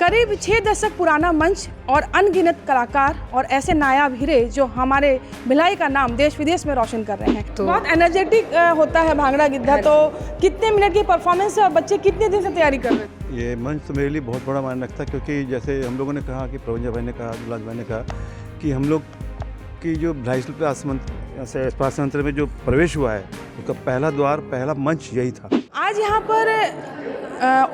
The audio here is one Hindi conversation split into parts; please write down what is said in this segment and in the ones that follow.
करीब 6 दशक पुराना मंच और अनगिनत कलाकार और ऐसे नायाब हीरे जो हमारे भिलाई का नाम देश विदेश में रोशन कर रहे हैं। तो बहुत एनर्जेटिक होता है भांगड़ा गिद्धा। तो कितने मिनट की परफॉर्मेंस है और बच्चे कितने दिन से तैयारी कर रहे थे? ये मंच तो मेरे लिए बहुत बड़ा मायने रखता है, क्योंकि जैसे हम लोगों ने कहा कि प्रवंजा भाई ने कहा, दुलाज भाई ने कहा कि हम लोग की जो भिलाई स्पास मंत्र में जो प्रवेश हुआ है उसका पहला द्वार, पहला मंच यही था। आज यहाँ पर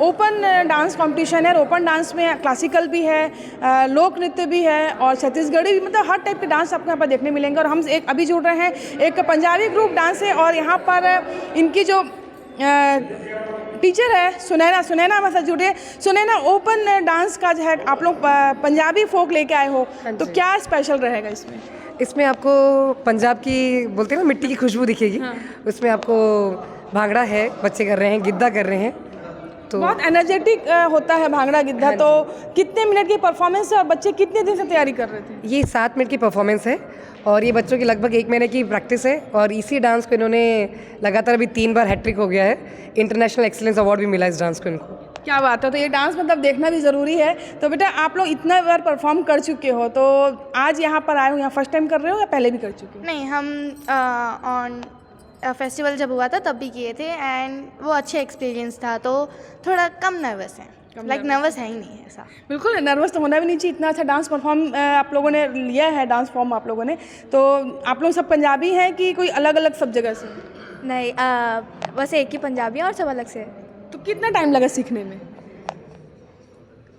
ओपन डांस कंपटीशन है। ओपन डांस में क्लासिकल भी है, लोक नृत्य भी है और छत्तीसगढ़ी भी, मतलब हर टाइप के डांस आपको यहाँ पर देखने मिलेंगे। और हम एक अभी जुड़ रहे हैं, एक पंजाबी ग्रुप डांस है और यहाँ पर इनकी जो टीचर है सुनैना हमारे साथ जुड़े। सुनैना, ओपन डांस का जो है आप लोग पंजाबी फोक लेके आए हो, तो क्या स्पेशल रहेगा इसमें? इसमें आपको पंजाब की बोलते हैं ना मिट्टी की खुशबू दिखेगी। हाँ। उसमें आपको भांगड़ा है, बच्चे कर रहे हैं, गिद्धा कर रहे हैं। तो बहुत एनर्जेटिक होता है भांगड़ा गिद्धा। हाँ। तो कितने मिनट की परफॉर्मेंस है और बच्चे कितने दिन से तैयारी कर रहे थे? ये 7 मिनट की परफॉर्मेंस है और ये बच्चों की लगभग 1 महीने की प्रैक्टिस है। और इसी डांस को इन्होंने लगातार अभी 3 बार हैट्रिक हो गया है। इंटरनेशनल एक्सीलेंस अवार्ड भी मिला इस डांस को इनको। क्या बात है। तो ये डांस मतलब देखना भी ज़रूरी है। तो बेटा आप लोग इतना बार परफॉर्म कर चुके हो, तो आज यहाँ पर आए हो, यहाँ फर्स्ट टाइम कर रहे हो या पहले भी कर चुके हो? नहीं, हम ऑन फेस्टिवल जब हुआ था तब भी किए थे एंड वो अच्छे एक्सपीरियंस था। तो थोड़ा कम नर्वस है, लाइक नर्वस है ही नहीं ऐसा। बिल्कुल नर्वस तो होना भी नहीं चाहिए। इतना अच्छा डांस परफॉर्म आप लोगों ने लिया है, डांस फॉर्म आप लोगों ने। तो आप लोग सब पंजाबी हैं कि कोई अलग अलग सब जगह से? नहीं, बस एक ही पंजाबी और सब अलग से। तो कितना टाइम लगा सीखने में?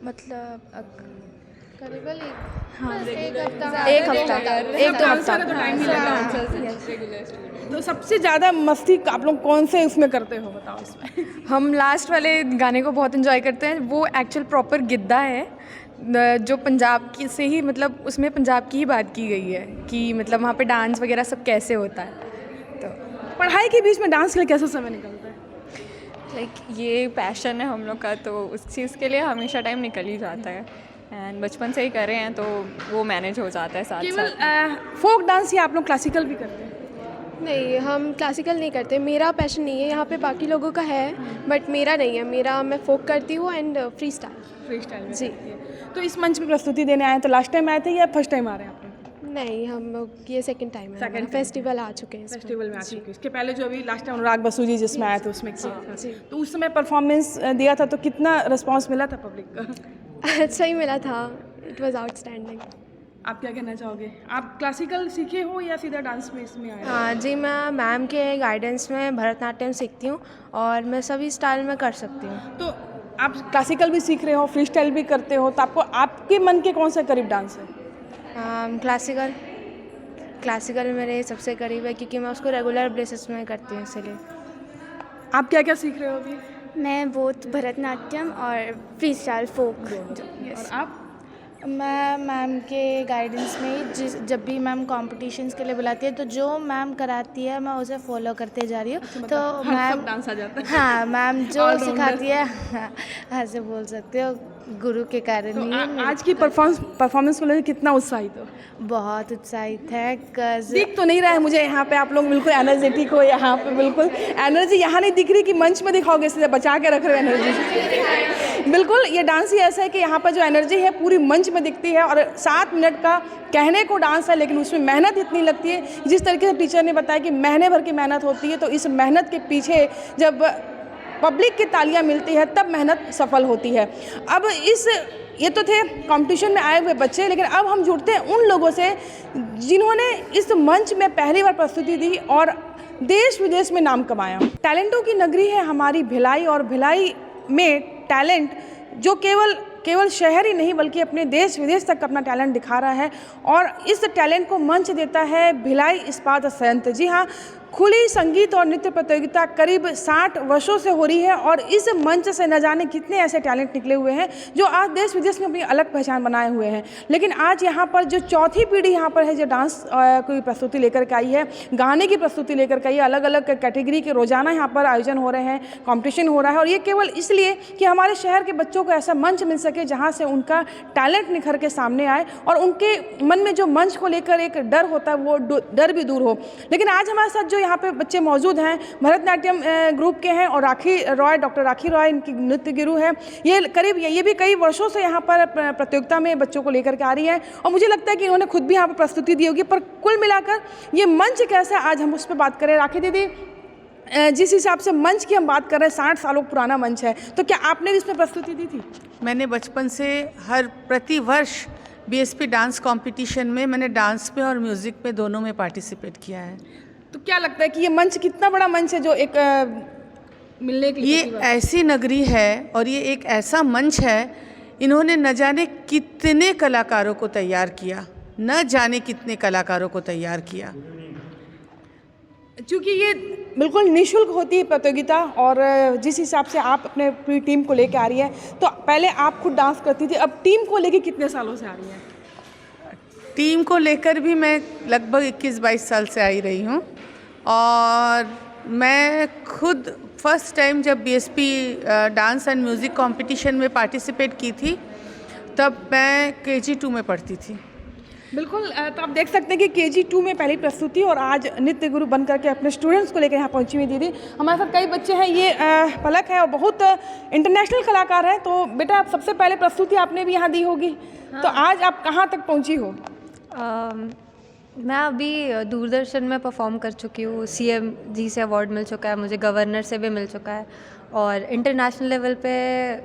मतलब करीबन एक हफ्ता तो टाइम ही लगा। तो सबसे ज़्यादा मस्ती आप लोग कौन से उसमें करते हो, बताओ इसमें? हम लास्ट वाले गाने को बहुत एंजॉय करते हैं। वो एक्चुअल प्रॉपर गिद्धा है जो पंजाब की से ही, मतलब उसमें पंजाब की ही बात की गई है कि मतलब वहाँ पे डांस वगैरह सब कैसे होता है। तो पढ़ाई के बीच में डांस के लिए कैसा समय निकलता है? लाइक ये पैशन है हम लोग का, तो उस चीज़ के लिए हमेशा टाइम निकल ही जाता है एंड बचपन से ही कर रहे हैं तो वो मैनेज हो जाता है साथ साथ। फोक डांस या आप लोग क्लासिकल भी करते हैं? नहीं, हम क्लासिकल नहीं करते। मेरा पैशन नहीं है। यहाँ पे बाकी लोगों का है बट मेरा नहीं है। मैं फोक करती हूँ एंड फ्री स्टाइल जी। तो इस मंच में प्रस्तुति देने आए हैं, तो लास्ट टाइम आए थे या फर्स्ट टाइम आ रहे हैं आप लोग? नहीं, हम लोग ये सेकंड टाइम है। फेस्टिवल आ चुके हैं। फेस्टिवल में आ चुके हैं। इसके पहले जो अभी लास्ट टाइम अनुराग बसु जी जिसमें आए थे उसमें किया था। तो उस समय परफॉर्मेंस दिया था, तो कितना रिस्पॉन्स मिला था पब्लिक का? अच्छा ही मिला था। It was outstanding. आप क्या कहना चाहोगे? आप क्लासिकल सीखे हो या सीधा डांस में इसमें आए? हाँ जी, मैं मैम के गाइडेंस में भरतनाट्यम सीखती हूँ और मैं सभी स्टाइल में कर सकती हूँ। तो आप क्लासिकल भी सीख रहे हो, फ्री स्टाइल भी करते हो, तो आपको आपके मन के कौन सा करीब डांस है? क्लासिकल मेरे सबसे करीब है क्योंकि मैं उसको रेगुलर बेसिस में करती हूँ, इसलिए। आप क्या क्या सीख रहे हो अभी? मैं बोथ भरतनाट्यम और फ्री स्टाइल फोक। और आप? मैं मैम के गाइडेंस में जब भी मैम कॉम्पिटिशन्स के लिए बुलाती है तो जो मैम कराती है मैं उसे फॉलो करते जा रही हूँ। तो मैम डांस आ जाता है। हाँ, मैम जो सिखाती है ऐसे बोल सकते हो, गुरु के कारण ही। आज की परफॉर्मेंस को लेकर कितना उत्साहित हो? बहुत उत्साहित है। दिख तो नहीं रहा है मुझे यहाँ पे आप लोग बिल्कुल एनर्जेटिक हो। यहाँ पे बिल्कुल एनर्जी यहाँ नहीं दिख रही कि मंच में दिखाओगे, इसलिए बचा के रख रहे हो एनर्जी। बिल्कुल ये डांस ही ऐसा है कि यहाँ पर जो एनर्जी है पूरी मंच में दिखती है। और 7 मिनट का कहने को डांस है, लेकिन उसमें मेहनत इतनी लगती है। जिस तरीके से टीचर ने बताया कि महीने भर की मेहनत होती है, तो इस मेहनत के पीछे जब पब्लिक की तालियां मिलती है तब मेहनत सफल होती है। अब ये तो थे कंपटीशन में आए हुए बच्चे, लेकिन अब हम जुड़ते हैं उन लोगों से जिन्होंने इस मंच में पहली बार प्रस्तुति दी और देश विदेश में नाम कमाया। टैलेंटों की नगरी है हमारी भिलाई, और भिलाई में टैलेंट जो केवल शहर ही नहीं बल्कि अपने देश विदेश तक अपना टैलेंट दिखा रहा है। और इस टैलेंट को मंच देता है भिलाई इस्पात संयंत्र। जी हाँ, खुली संगीत और नृत्य प्रतियोगिता करीब 60 वर्षों से हो रही है और इस मंच से न जाने कितने ऐसे टैलेंट निकले हुए हैं जो आज देश विदेश में अपनी अलग पहचान बनाए हुए हैं। लेकिन आज यहाँ पर जो चौथी पीढ़ी यहाँ पर है जो डांस की प्रस्तुति लेकर के आई है, गाने की प्रस्तुति लेकर के आई है, अलग अलग कैटेगरी के रोजाना यहाँ पर आयोजन हो रहे हैं, कॉम्पिटिशन हो रहा है। और ये केवल इसलिए कि हमारे शहर के बच्चों को ऐसा मंच मिल सके जहाँ से उनका टैलेंट निखर के सामने आए और उनके मन में जो मंच को लेकर एक डर होता है वो डर भी दूर हो। लेकिन आज हमारे साथ जो यहाँ पे बच्चे मौजूद हैं भरतनाट्यम ग्रुप के हैं और डॉक्टर राखी रॉय इनकी नृत्य गुरु है। ये भी कई वर्षों से यहाँ पर प्रतियोगिता में बच्चों को लेकर के आ रही हैं और मुझे लगता है कि इन्होंने खुद भी यहाँ पर प्रस्तुति दी होगी। पर कुल मिलाकर ये मंच कैसा है, आज हम उस पर बात करें। राखी दीदी, जिस हिसाब से मंच की हम बात कर रहे हैं, 60 सालों पुराना मंच है, तो क्या आपने भी इसमें प्रस्तुति दी थी? मैंने बचपन से प्रति वर्ष बीएसपी डांस कंपटीशन में मैंने डांस में और म्यूज़िक में दोनों में पार्टिसिपेट किया है। तो क्या लगता है कि ये मंच कितना बड़ा मंच है जो एक मिलने के लिए? ये ऐसी नगरी है और ये एक ऐसा मंच है, इन्होंने न जाने कितने कलाकारों को तैयार किया, न जाने कितने कलाकारों को तैयार किया। क्योंकि ये बिल्कुल निःशुल्क होती है प्रतियोगिता और जिस हिसाब से आप अपने पूरी टीम को लेकर आ रही है, तो पहले आप खुद डांस करती थी, अब टीम को लेकर कितने सालों से आ रही है? टीम को लेकर भी मैं लगभग 21-22 साल से आई रही हूँ और मैं खुद फर्स्ट टाइम जब BSP dance and music competition में पार्टिसिपेट की थी तब मैं KG2 में पढ़ती थी। बिल्कुल, तो आप देख सकते हैं कि KG2 में पहली प्रस्तुति और आज नृत्य गुरु बन करके अपने स्टूडेंट्स को लेकर यहाँ पहुँची हुई दीदी। हमारे साथ कई बच्चे हैं, ये पलक है और बहुत इंटरनेशनल कलाकार हैं। तो बेटा, आप सबसे पहले प्रस्तुति आपने भी यहाँ दी होगी, हाँ। तो आज आप कहाँ तक पहुँची हो? मैं अभी दूरदर्शन में परफॉर्म कर चुकी हूँ, CM जी से अवार्ड मिल चुका है मुझे, गवर्नर से भी मिल चुका है और इंटरनेशनल लेवल पे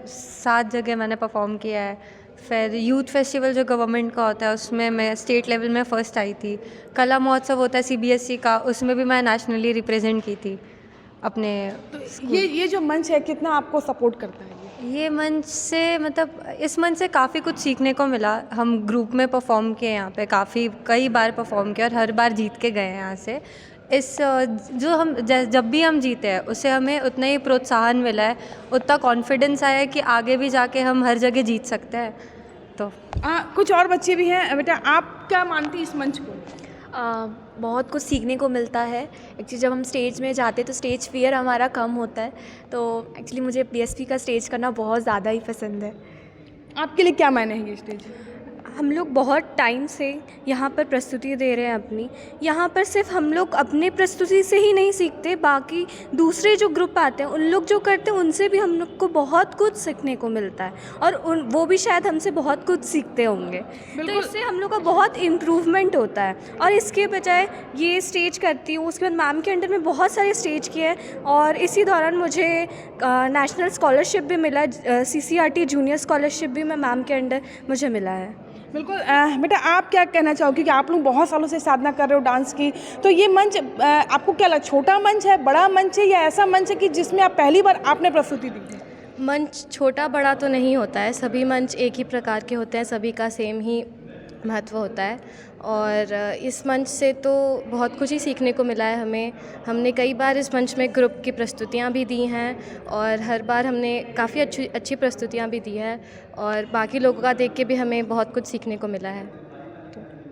7 जगह मैंने परफॉर्म किया है। फिर यूथ फेस्टिवल जो गवर्नमेंट का होता है उसमें मैं स्टेट लेवल में फ़र्स्ट आई थी। कला महोत्सव होता है CBSE का, उसमें भी मैं नेशनली रिप्रेजेंट की थी अपने। तो ये जो मंच है कितना आपको सपोर्ट करता है? ये मंच से मतलब इस मंच से काफ़ी कुछ सीखने को मिला। हम ग्रुप में परफॉर्म किए यहाँ पे, कई बार परफॉर्म किया और हर बार जीत के गए हैं यहाँ से। जब भी हम जीते हैं उससे हमें उतना ही प्रोत्साहन मिला है, उतना कॉन्फिडेंस आया है कि आगे भी जाके हम हर जगह जीत सकते हैं। तो कुछ और बच्चे भी हैं। बेटा, आप क्या मानती हैं इस मंच को? बहुत कुछ सीखने को मिलता है। एक्चुअली जब हम स्टेज में जाते हैं तो स्टेज फियर हमारा कम होता है, तो एक्चुअली मुझे BSP का स्टेज करना बहुत ज़्यादा ही पसंद है। आपके लिए क्या मायने है ये स्टेज? हम लोग बहुत टाइम से यहाँ पर प्रस्तुति दे रहे हैं अपनी। यहाँ पर सिर्फ हम लोग अपने प्रस्तुति से ही नहीं सीखते, बाकी दूसरे जो ग्रुप आते हैं उन लोग जो करते हैं उनसे भी हम लोग को बहुत कुछ सीखने को मिलता है और वो भी शायद हमसे बहुत कुछ सीखते होंगे। तो इससे हम लोग का बहुत इम्प्रूवमेंट होता है। और इसके बजाय ये स्टेज करती हूँ, उसके बाद मैम के अंडर में बहुत सारे स्टेज किए हैं और इसी दौरान मुझे नेशनल स्कॉलरशिप भी मिला, CCRT जूनियर स्कॉलरशिप भी मैं मैम के अंडर मुझे मिला है। बिल्कुल। बेटा, आप क्या कहना चाहोगे कि आप लोग बहुत सालों से साधना कर रहे हो डांस की, तो ये मंच आपको क्या लगा, छोटा मंच है, बड़ा मंच है या ऐसा मंच है कि जिसमें आप पहली बार आपने प्रस्तुति दी थी? मंच छोटा बड़ा तो नहीं होता है, सभी मंच एक ही प्रकार के होते हैं, सभी का सेम ही महत्व होता है और इस मंच से तो बहुत कुछ ही सीखने को मिला है हमें। हमने कई बार इस मंच में ग्रुप की प्रस्तुतियाँ भी दी हैं और हर बार हमने काफ़ी अच्छी प्रस्तुतियाँ भी दी हैं और बाकी लोगों का देख के भी हमें बहुत कुछ सीखने को मिला है।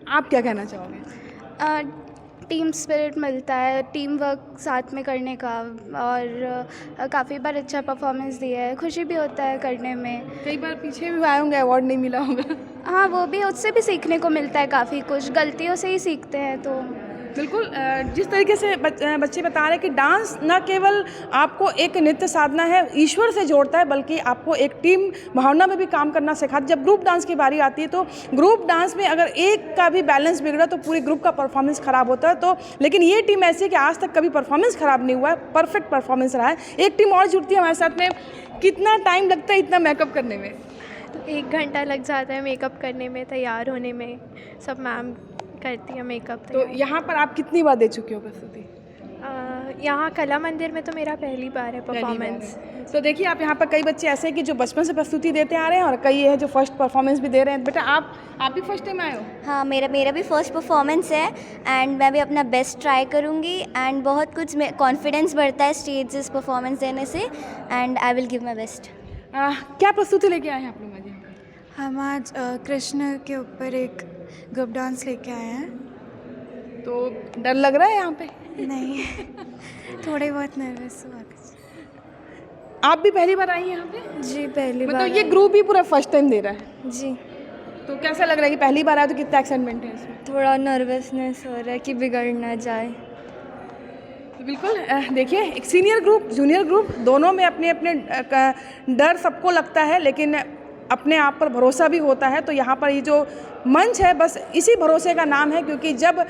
आप क्या कहना चाहोगे? टीम स्पिरिट मिलता है, टीम वर्क साथ में करने का और काफ़ी बार अच्छा परफॉर्मेंस दिया है, खुशी भी होता है करने में। कई बार पीछे भी आए होंगे, अवार्ड नहीं मिला होगा। हाँ, वो भी, उससे भी सीखने को मिलता है काफ़ी कुछ, गलतियों से ही सीखते हैं। तो बिल्कुल, जिस तरीके से बच्चे बता रहे हैं कि डांस न केवल आपको एक नृत्य साधना है, ईश्वर से जोड़ता है, बल्कि आपको एक टीम भावना में भी काम करना सिखाता है। जब ग्रुप डांस की बारी आती है तो ग्रुप डांस में अगर एक का भी बैलेंस बिगड़ा तो पूरे ग्रुप का परफॉर्मेंस ख़राब होता है। तो लेकिन ये टीम ऐसी है कि आज तक कभी परफॉर्मेंस ख़राब नहीं हुआ है, परफेक्ट परफॉर्मेंस रहा है। एक टीम और जुड़ती है हमारे साथ में। कितना टाइम लगता है इतना मेकअप करने में? 1 घंटा लग जाता है मेकअप करने में, तैयार होने में, सब मैम करती है मेकअप। तो यहाँ पर आप कितनी बार दे चुके हो प्रस्तुति? यहाँ कला मंदिर में तो मेरा पहली बार है परफॉर्मेंस। तो देखिए, आप यहाँ पर कई बच्चे ऐसे हैं कि जो बचपन से प्रस्तुति देते आ रहे हैं और कई है जो फर्स्ट परफॉर्मेंस भी दे रहे हैं। बेटा, आप भी फर्स्ट टाइम आए हो? हाँ, मेरा भी फर्स्ट परफॉर्मेंस है एंड मैं भी अपना बेस्ट ट्राई करूँगी एंड बहुत कुछ कॉन्फिडेंस बढ़ता है स्टेज परफॉर्मेंस देने से and I will give my best. क्या प्रस्तुति लेके आए हैं आप लोग आज? हम आज कृष्ण के ऊपर एक ग्रुप डांस लेके आए हैं। तो डर लग रहा है यहाँ पे? नहीं, थोड़े बहुत नर्वस हुआ। आप भी पहली बार आई हैं यहाँ पे? जी, पहली बार। मतलब ये ग्रुप ही पूरा फर्स्ट टाइम दे रहा है? जी। तो कैसा लग रहा है कि पहली बार आया तो कितना एक्साइटमेंट है इसमें? थोड़ा नर्वसनेस हो रहा है कि बिगड़ ना जाए। तो बिल्कुल देखिए, एक सीनियर ग्रुप, जूनियर ग्रुप, दोनों में अपने अपने डर सबको लगता है, लेकिन अपने आप पर भरोसा भी होता है। तो यहाँ पर ये जो मंच है, बस इसी भरोसे का नाम है, क्योंकि जब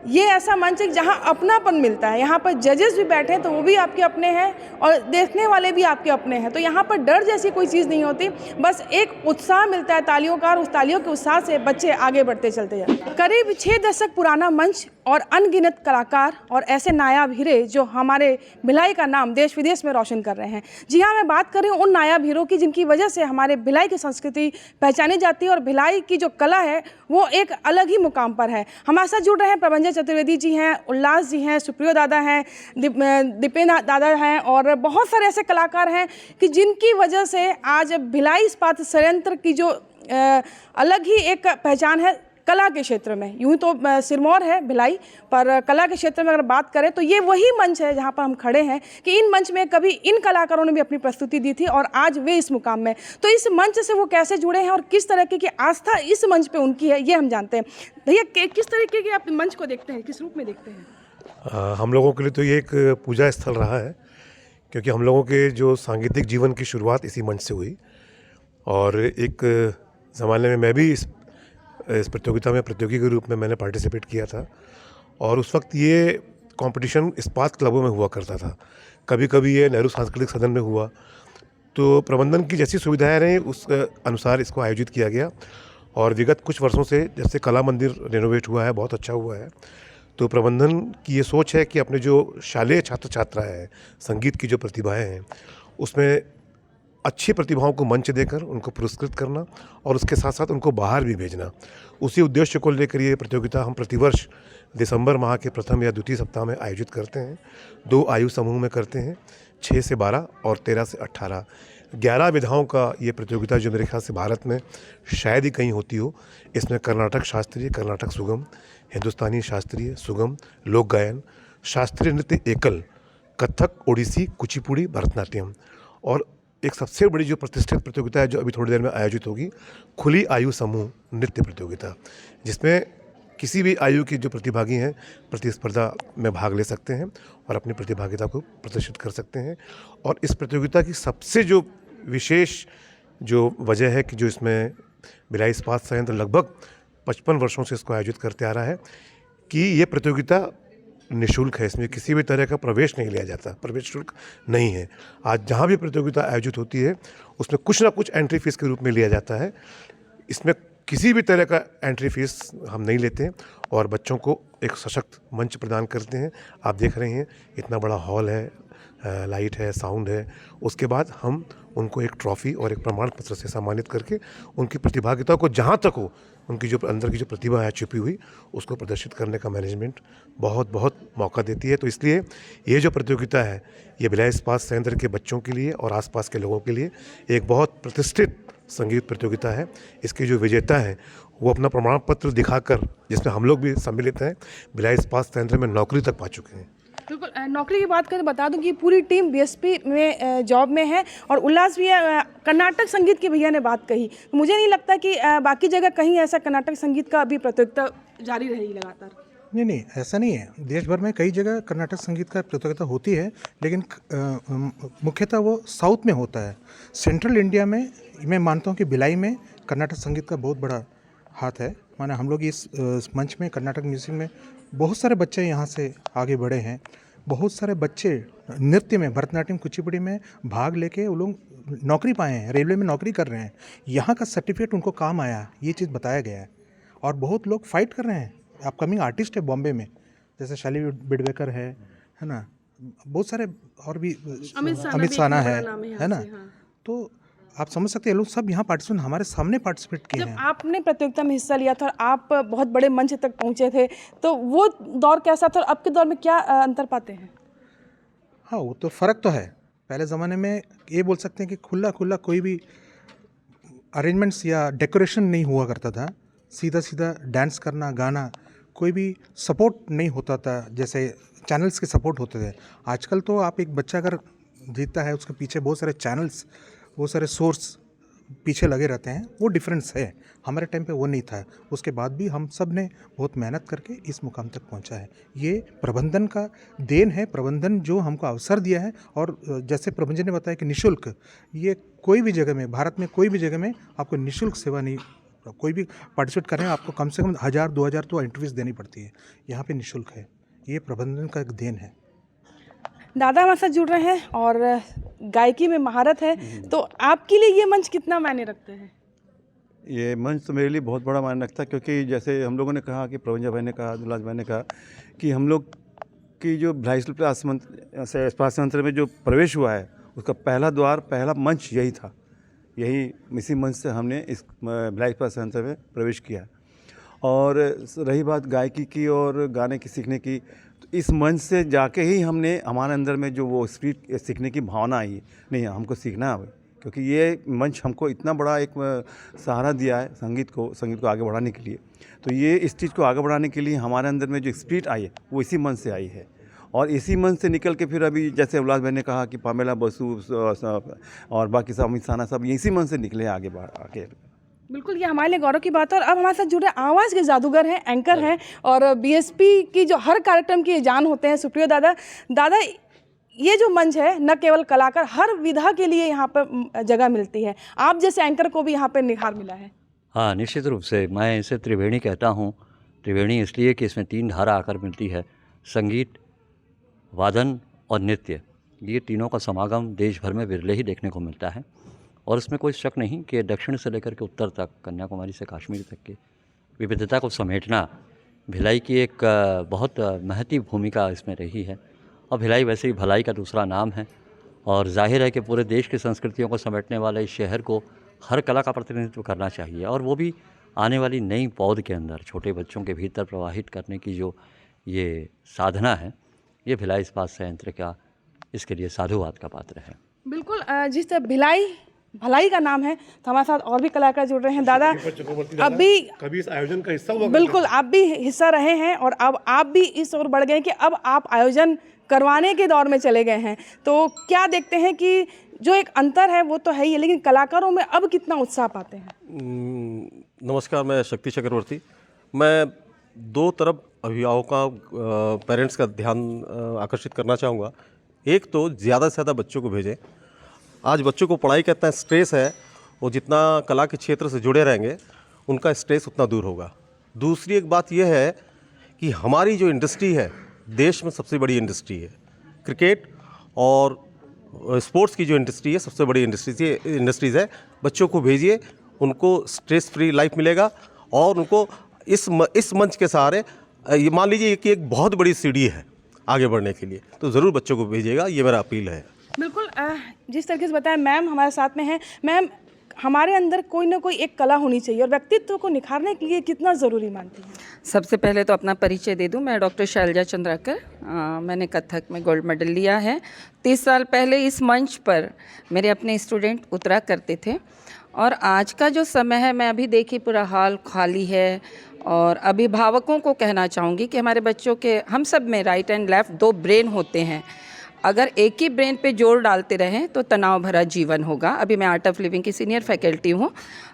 ये ऐसा मंच है जहाँ अपनापन मिलता है, यहाँ पर जजेस भी बैठे हैं तो वो भी आपके अपने हैं और देखने वाले भी आपके अपने हैं। तो यहाँ पर डर जैसी कोई चीज़ नहीं होती, बस एक उत्साह मिलता है तालियों का, और उस तालियों के उत्साह से बच्चे आगे बढ़ते चलते जाते। करीब 6 दशक पुराना मंच और अनगिनत कलाकार और ऐसे नायाब हीरे जो हमारे भिलाई का नाम देश विदेश में रोशन कर रहे हैं। जी हाँ, मैं बात कर रही हूँ उन नायाब हीरों की जिनकी वजह से हमारे भिलाई की संस्कृति पहचानी जाती है और भिलाई की जो कला है वो एक अलग ही मुकाम पर है। हमारे साथ जुड़ रहे हैं प्रभंजन चतुर्वेदी जी हैं, उल्लास जी हैं, सुप्रियो दादा हैं, दीपेंद्र दादा हैं और बहुत सारे ऐसे कलाकार हैं कि जिनकी वजह से आज भिलाई इस्पात संयंत्र की जो अलग ही एक पहचान है कला के क्षेत्र में। यूँ तो सिरमौर है भिलाई, पर कला के क्षेत्र में अगर बात करें तो ये वही मंच है जहाँ पर हम खड़े हैं कि इन मंच में कभी इन कलाकारों ने भी अपनी प्रस्तुति दी थी और आज वे इस मुकाम में। तो इस मंच से वो कैसे जुड़े हैं और किस तरीके की आस्था इस मंच पे उनकी है, ये हम जानते हैं। भैया, किस तरीके के आप मंच को देखते हैं, किस रूप में देखते हैं? हम लोगों के लिए तो ये एक पूजा स्थल रहा है, क्योंकि हम लोगों के जो सांगीतिक जीवन की शुरुआत इसी मंच से हुई और एक ज़माने में मैं भी इस प्रतियोगिता में प्रतियोगी के रूप में मैंने पार्टिसिपेट किया था और उस वक्त ये कंपटीशन इस्पात क्लबों में हुआ करता था। कभी कभी ये नेहरू सांस्कृतिक सदन में हुआ, तो प्रबंधन की जैसी सुविधाएं रहीं उस अनुसार इसको आयोजित किया गया और विगत कुछ वर्षों से जैसे कला मंदिर रिनोवेट हुआ है, बहुत अच्छा हुआ है, तो प्रबंधन की ये सोच है कि अपने जो शालेय छात्र छात्राएँ हैं, संगीत की जो प्रतिभाएँ हैं, उसमें अच्छी प्रतिभाओं को मंच देकर उनको पुरस्कृत करना और उसके साथ साथ उनको बाहर भी भेजना। उसी उद्देश्य को लेकर ये प्रतियोगिता हम प्रतिवर्ष दिसंबर माह के प्रथम या द्वितीय सप्ताह में आयोजित करते हैं। 2 आयु समूह में करते हैं, 6 से 12 और 13 से 18। 11 विधाओं का ये प्रतियोगिता जो मेरे ख्याल से भारत में शायद ही कहीं होती हो। इसमें कर्नाटक शास्त्रीय, कर्नाटक सुगम, हिंदुस्तानी शास्त्रीय, सुगम, लोक गायन, शास्त्रीय नृत्य एकल, कथक, ओडिसी, कुचिपुड़ी, भरतनाट्यम और एक सबसे बड़ी जो प्रतिष्ठित प्रतियोगिता है जो अभी थोड़ी देर में आयोजित होगी, खुली आयु समूह नृत्य प्रतियोगिता, जिसमें किसी भी आयु के जो प्रतिभागी हैं प्रतिस्पर्धा में भाग ले सकते हैं और अपनी प्रतिभागिता को प्रदर्शित कर सकते हैं। और इस प्रतियोगिता की सबसे जो विशेष जो वजह है कि जो इसमें भिलाई इस्पात संयंत्र लगभग 55 वर्षों से इसको आयोजित करते आ रहा है कि ये प्रतियोगिता निःशुल्क है। इसमें किसी भी तरह का प्रवेश नहीं लिया जाता, प्रवेश शुल्क नहीं है। आज जहाँ भी प्रतियोगिता आयोजित होती है उसमें कुछ ना कुछ एंट्री फीस के रूप में लिया जाता है। इसमें किसी भी तरह का एंट्री फीस हम नहीं लेते हैं और बच्चों को एक सशक्त मंच प्रदान करते हैं। आप देख रहे हैं इतना बड़ा हॉल है, लाइट है, साउंड है। उसके बाद हम उनको एक ट्रॉफ़ी और एक प्रमाण पत्र से सम्मानित करके उनकी प्रतिभागिता को जहाँ तक हो उनकी जो अंदर की जो प्रतिभा है छुपी हुई उसको प्रदर्शित करने का मैनेजमेंट बहुत मौका देती है। तो इसलिए ये जो प्रतियोगिता है ये भिलाई इस्पात संयंत्र के बच्चों के लिए और आसपास के लोगों के लिए एक बहुत प्रतिष्ठित संगीत प्रतियोगिता है। इसके जो विजेता हैं वो अपना प्रमाण पत्र दिखाकर, जिसमें हम लोग भी सम्मिलित हैं, भिलाई इस्पात संयंत्र में नौकरी तक पा चुके हैं। बिल्कुल, नौकरी की बात करें बता दूं कि पूरी टीम बीएसपी में जॉब में है और उल्लास भी है। कर्नाटक संगीत के भैया ने बात कही, मुझे नहीं लगता कि बाकी जगह कहीं ऐसा कर्नाटक संगीत का अभी प्रतियोगिता जारी रहेगी लगातार। नहीं, ऐसा नहीं है। देश भर में कई जगह कर्नाटक संगीत का प्रतियोगिता होती है, लेकिन मुख्यतः वो साउथ में होता है। सेंट्रल इंडिया में मैं मानता हूँ कि भिलाई में कर्नाटक संगीत का बहुत बड़ा हाथ है। माने हम लोग इस मंच में कर्नाटक म्यूजिक में बहुत सारे बच्चे यहाँ से आगे बढ़े हैं। बहुत सारे बच्चे नृत्य में, भरतनाट्यम, कुचिपुड़ी में भाग लेके वो लोग नौकरी पाए हैं, रेलवे में नौकरी कर रहे हैं। यहाँ का सर्टिफिकेट उनको काम आया, ये चीज़ बताया गया है। और बहुत लोग फाइट कर रहे हैं। अपकमिंग आर्टिस्ट है बॉम्बे में, जैसे शाली बिडवेकर है ना, बहुत सारे और भी, अमित साना है ना। तो आप समझ सकते हैं लोग सब यहाँ पार्टिसिपेट हमारे सामने पार्टिसिपेट किए हैं। जब आपने प्रतियोगिता में हिस्सा लिया था और आप बहुत बड़े मंच तक पहुँचे थे, तो वो दौर कैसा था और अब के दौर में क्या अंतर पाते हैं? हाँ, वो तो फ़र्क तो है। पहले ज़माने में ये बोल सकते हैं कि खुला कोई भी अरेंजमेंट्स या डेकोरेशन नहीं हुआ करता था। सीधा डांस करना, गाना, कोई भी सपोर्ट नहीं होता था जैसे चैनल्स के सपोर्ट होते थे। आजकल तो आप एक बच्चा अगर जीतता है उसके पीछे बहुत सारे चैनल्स, बहुत सारे सोर्स पीछे लगे रहते हैं, वो डिफरेंस है। हमारे टाइम पे वो नहीं था। उसके बाद भी हम सब ने बहुत मेहनत करके इस मुकाम तक पहुंचा है। ये प्रबंधन का देन है, प्रबंधन जो हमको अवसर दिया है। और जैसे प्रबंधन ने बताया कि निःशुल्क, ये कोई भी जगह में, भारत में कोई भी जगह में आपको निःशुल्क सेवा नहीं, कोई भी पार्टिसिपेट करें आपको कम से कम 1000-2000 तो एंट्री फीस देनी पड़ती है। यहाँ पे निःशुल्क है। ये प्रबंधन का एक देन है। दादा हमारे साथ जुड़ रहे हैं और गायकी में महारत है, तो आपके लिए ये मंच कितना मायने रखते हैं? ये मंच तो मेरे लिए बहुत बड़ा मायने रखता है, क्योंकि जैसे हम लोगों ने कहा कि प्रवंजा भाई ने कहा, दुलाज भाई ने कहा कि हम लोग की जो भिलाई स्वास्थ्य मंत्र में जो प्रवेश हुआ है, उसका पहला द्वार, पहला मंच यही था। इसी मंच से हमने इस भिलाई स्वास्थ्य मंत्र में प्रवेश किया। और रही बात गायकी की और गाने की सीखने की, तो इस मंच से जाके ही हमारे अंदर में जो वो स्पीड सीखने की भावना आई, नहीं हमको सीखना है, क्योंकि ये मंच हमको इतना बड़ा एक सहारा दिया है संगीत को आगे बढ़ाने के लिए। तो ये इस चीज़ को आगे बढ़ाने के लिए हमारे अंदर में जो स्पिरिट आई है वो इसी मंच से आई है। और इसी मंच से निकल के फिर अभी जैसे उल्लास भाई ने कहा कि पामेला बसु और बाकी सब अमित साना सब इसी मंच से निकले आगे। बिल्कुल, ये हमारे लिए गौरव की बात है। और अब हमारे साथ जुड़े आवाज़ के जादूगर हैं, एंकर हैं और बीएसपी की जो हर कार्यक्रम की जान होते हैं, सुप्रियो दादा ये जो मंच है न केवल कलाकार, हर विधा के लिए यहाँ पर जगह मिलती है। आप जैसे एंकर को भी यहाँ पर निखार मिला है। हाँ, निश्चित रूप से मैं इसे त्रिवेणी कहता हूँ। त्रिवेणी इसलिए कि इसमें 3 धारा आकर मिलती है, संगीत, वादन और नृत्य। ये तीनों का समागम देश भर में विरले ही देखने को मिलता है। और इसमें कोई शक नहीं कि दक्षिण से लेकर के उत्तर तक, कन्याकुमारी से कश्मीर तक की विविधता को समेटना भिलाई की एक बहुत महती भूमिका इसमें रही है। और भिलाई वैसे ही भलाई का दूसरा नाम है। और जाहिर है कि पूरे देश की संस्कृतियों को समेटने वाले इस शहर को हर कला का प्रतिनिधित्व करना चाहिए, और वो भी आने वाली नई पौध के अंदर छोटे बच्चों के भीतर प्रवाहित करने की जो ये साधना है, ये भिलाई इस्पात संयंत्र का इसके लिए साधुवाद का पात्र है। बिल्कुल, जिस तरह भलाई का नाम है, तो हमारे साथ और भी कलाकार जुड़ रहे हैं। दादा अभी कभी इस आयोजन का हिस्सा हुआ? बिल्कुल, आप भी हिस्सा रहे हैं और अब आप भी इस ओर बढ़ गए कि अब आप आयोजन करवाने के दौर में चले गए हैं। तो क्या देखते हैं कि जो एक अंतर है वो तो है ही, लेकिन कलाकारों में अब कितना उत्साह पाते हैं? नमस्कार, मैं शक्ति चक्रवर्ती। मैं 2 तरफ अभिभावकों का, पेरेंट्स का ध्यान आकर्षित करना चाहूँगा। एक तो ज़्यादा से ज़्यादा बच्चों को भेजें। आज बच्चों को पढ़ाई का इतना स्ट्रेस है, वो जितना कला के क्षेत्र से जुड़े रहेंगे उनका स्ट्रेस उतना दूर होगा। दूसरी एक बात यह है कि हमारी जो इंडस्ट्री है, देश में सबसे बड़ी इंडस्ट्री है। क्रिकेट और स्पोर्ट्स की जो इंडस्ट्री है, सबसे बड़ी इंडस्ट्रीज़ है। बच्चों को भेजिए, उनको स्ट्रेस फ्री लाइफ मिलेगा। और उनको इस मंच के सहारे, ये मान लीजिए कि एक बहुत बड़ी सीढ़ी है आगे बढ़ने के लिए, तो ज़रूर बच्चों को भेजिएगा, ये मेरा अपील है। बिल्कुल, जिस तरीके से बताया, मैम हमारे साथ में हैं। मैम, हमारे अंदर कोई ना कोई एक कला होनी चाहिए, और व्यक्तित्व को निखारने के लिए कितना ज़रूरी मानती हैं? सबसे पहले तो अपना परिचय दे दूं, मैं डॉक्टर शैलजा चंद्राकर। मैंने कथक में गोल्ड मेडल लिया है। 30 साल पहले इस मंच पर मेरे अपने स्टूडेंट उतरा करते थे, और आज का जो समय है, मैं अभी देखी पूरा हाल खाली है। और अभिभावकों को कहना चाहूँगी कि हमारे बच्चों के, हम सब में राइट एंड लेफ़्ट 2 ब्रेन होते हैं। अगर एक ही ब्रेन पे जोर डालते रहें तो तनाव भरा जीवन होगा। अभी मैं आर्ट ऑफ लिविंग की सीनियर फैकल्टी हूँ।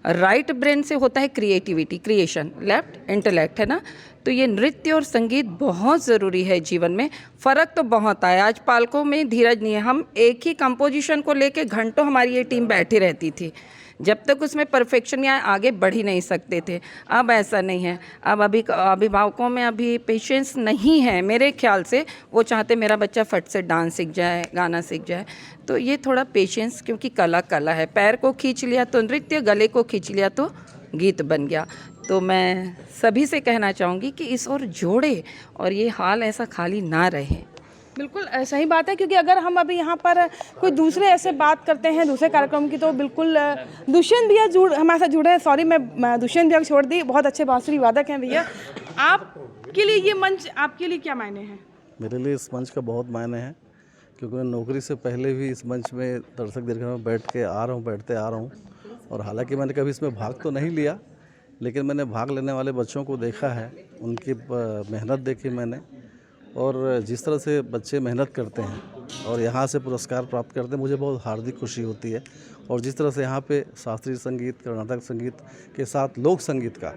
राइट ब्रेन से होता है क्रिएटिविटी, क्रिएशन, लेफ्ट इंटेलेक्ट, है ना। तो ये नृत्य और संगीत बहुत ज़रूरी है जीवन में। फ़र्क तो बहुत आया, आज पालकों में धीरज नहीं है। हम एक ही कंपोजिशन को लेके घंटों हमारी ये टीम बैठी रहती थी, जब तक उसमें परफेक्शन या आगे बढ़ ही नहीं सकते थे। अब ऐसा नहीं है। अब अभिभावकों में अभी पेशेंस नहीं है मेरे ख्याल से। वो चाहते मेरा बच्चा फट से डांस सीख जाए, गाना सीख जाए। तो ये थोड़ा पेशेंस, क्योंकि कला है। पैर को खींच लिया तो नृत्य, गले को खींच लिया तो गीत बन गया। तो मैं सभी से कहना चाहूँगी कि इस ओर जोड़े और ये हाल ऐसा खाली ना रहे। बिल्कुल सही बात है, क्योंकि अगर हम अभी यहाँ पर कोई दूसरे ऐसे बात करते हैं दूसरे कार्यक्रम की, तो बिल्कुल दुष्यंत भैया हमारे साथ जुड़े हैं। सॉरी, मैं दुष्यंत भैया को छोड़ दी, बहुत अच्छे बांसुरी वादक हैं भैया। आपके लिए ये मंच, आपके लिए क्या मायने हैं? मेरे लिए इस मंच का बहुत मायने हैं, क्योंकि मैं नौकरी से पहले भी इस मंच में दर्शक दीर्घा में बैठते आ रहा हूँ। और हालांकि मैंने कभी इसमें भाग तो नहीं लिया, लेकिन मैंने भाग लेने वाले बच्चों को देखा है, उनकी मेहनत देखी मैंने। और जिस तरह से बच्चे मेहनत करते हैं और यहाँ से पुरस्कार प्राप्त करते हैं, मुझे बहुत हार्दिक खुशी होती है। और जिस तरह से यहाँ पे शास्त्रीय संगीत, कर्नाटक संगीत के साथ लोक संगीत का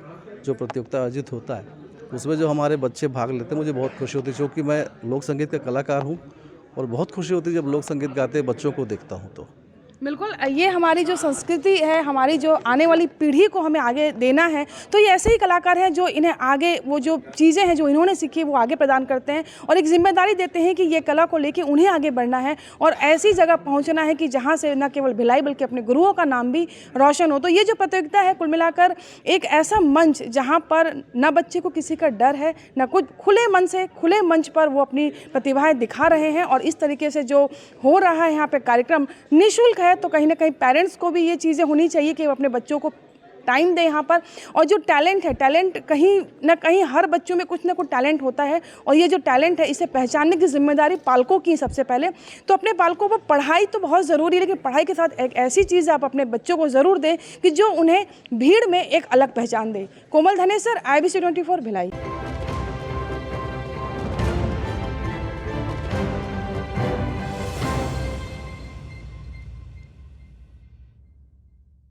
जो प्रतियोगिता आयोजित होता है, उसमें जो हमारे बच्चे भाग लेते हैं, मुझे बहुत खुशी होती है, क्योंकि मैं लोक संगीत का कलाकार हूँ और बहुत खुशी होती है जब लोक संगीत गाते बच्चों को देखता हूँ। तो बिल्कुल, ये हमारी जो संस्कृति है, हमारी जो आने वाली पीढ़ी को हमें आगे देना है, तो ये ऐसे ही कलाकार हैं जो इन्हें आगे वो जो चीज़ें हैं जो इन्होंने सीखी वो आगे प्रदान करते हैं और एक जिम्मेदारी देते हैं कि ये कला को लेके उन्हें आगे बढ़ना है और ऐसी जगह पहुंचना है कि जहां से न केवल भिलाई बल्कि अपने गुरुओं का नाम भी रोशन हो। तो ये जो प्रतियोगिता है कुल मिलाकर एक ऐसा मंच जहाँ पर न बच्चे को किसी का डर है, न कुछ, खुले मन से खुले मंच पर वो अपनी प्रतिभाएँ दिखा रहे हैं और इस तरीके से जो हो रहा है यहाँ पर कार्यक्रम निःशुल्क है, तो कहीं ना कहीं पेरेंट्स को भी ये चीज़ें होनी चाहिए कि वो अपने बच्चों को टाइम दें यहाँ पर। और जो टैलेंट है, टैलेंट कहीं ना कहीं हर बच्चों में कुछ ना कुछ टैलेंट होता है और ये जो टैलेंट है इसे पहचानने की जिम्मेदारी पालकों की सबसे पहले। तो अपने पालकों पर पढ़ाई तो बहुत ज़रूरी है, लेकिन पढ़ाई के साथ एक ऐसी चीज़ आप अपने बच्चों को ज़रूर दें कि जो उन्हें भीड़ में एक अलग पहचान दे। कोमल धनेसर, IBC 24 भिलाई।